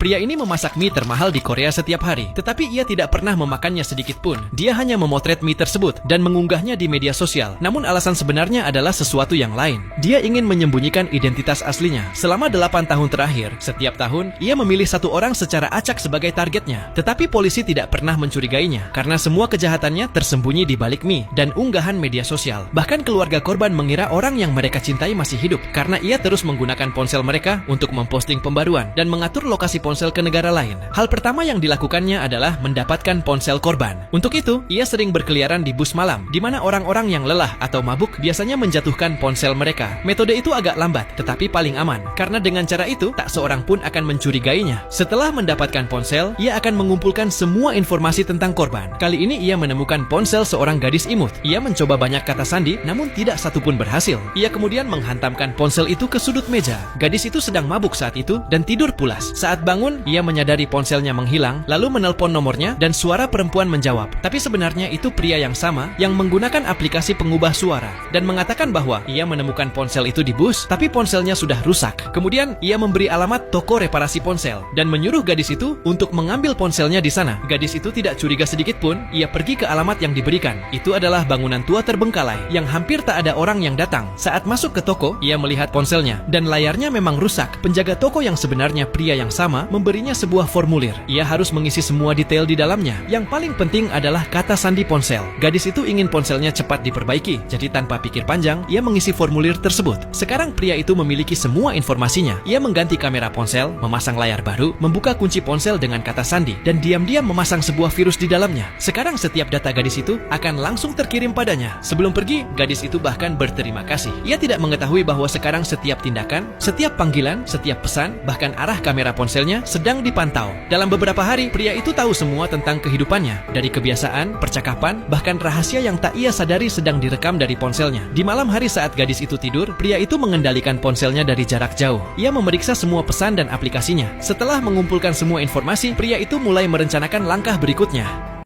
Pria ini memasak mie termahal di Korea setiap hari, tetapi ia tidak pernah memakannya sedikit pun. Dia hanya memotret mie tersebut dan mengunggahnya di media sosial. Namun alasan sebenarnya adalah sesuatu yang lain. Dia ingin menyembunyikan identitas aslinya. Selama 8 tahun terakhir, setiap tahun, ia memilih satu orang secara acak sebagai targetnya. Tetapi polisi tidak pernah mencurigainya, karena semua kejahatannya tersembunyi di balik mie dan unggahan media sosial. Bahkan keluarga korban mengira orang yang mereka cintai masih hidup, karena ia terus menggunakan ponsel mereka untuk memposting pembaruan dan mengatur lokasi ponsel ke negara lain. Hal pertama yang dilakukannya adalah mendapatkan ponsel korban. Untuk itu, ia sering berkeliaran di bus malam, di mana orang-orang yang lelah atau mabuk biasanya menjatuhkan ponsel mereka. Metode itu agak lambat, tetapi paling aman, karena dengan cara itu, tak seorang pun akan mencurigainya. Setelah mendapatkan ponsel, ia akan mengumpulkan semua informasi tentang korban. Kali ini ia menemukan ponsel seorang gadis imut. Ia mencoba banyak kata sandi, namun tidak satupun berhasil. Ia kemudian menghantamkan ponsel itu ke sudut meja. Gadis itu sedang mabuk saat itu dan tidur pulas. Saat bangun, ia menyadari ponselnya menghilang, lalu menelpon nomornya dan suara perempuan menjawab. Tapi sebenarnya itu pria yang sama yang menggunakan aplikasi pengubah suara dan mengatakan bahwa ia menemukan ponsel itu di bus, tapi ponselnya sudah rusak. Kemudian ia memberi alamat toko reparasi ponsel dan menyuruh gadis itu untuk mengambil ponselnya di sana. Gadis itu tidak curiga sedikit pun. Ia pergi ke alamat yang diberikan. Itu adalah bangunan tua terbengkalai yang hampir tak ada orang yang datang. Saat masuk ke toko, ia melihat ponselnya dan layarnya memang rusak. Penjaga toko yang sebenarnya pria yang sama memberinya sebuah formulir. Ia harus mengisi semua detail di dalamnya. Yang paling penting adalah kata sandi ponsel. Gadis itu ingin ponselnya cepat diperbaiki, jadi tanpa pikir panjang, ia mengisi formulir tersebut. Sekarang pria itu memiliki semua informasinya. Ia mengganti kamera ponsel, memasang layar baru, membuka kunci ponsel dengan kata sandi, dan diam-diam memasang sebuah virus di dalamnya. Sekarang setiap data gadis itu akan langsung terkirim padanya. Sebelum pergi, gadis itu bahkan berterima kasih. Ia tidak mengetahui bahwa sekarang setiap tindakan, setiap panggilan, setiap pesan, bahkan arah kamera ponselnya sedang dipantau. Dalam beberapa hari, pria itu tahu semua tentang kehidupannya, dari kebiasaan, percakapan, bahkan rahasia yang tak ia sadari sedang direkam dari ponselnya. Di malam hari saat gadis itu tidur, pria itu mengendalikan ponselnya dari jarak jauh. Ia memeriksa semua pesan dan aplikasinya. Setelah mengumpulkan semua informasi, pria itu mulai merencanakan langkah berikutnya.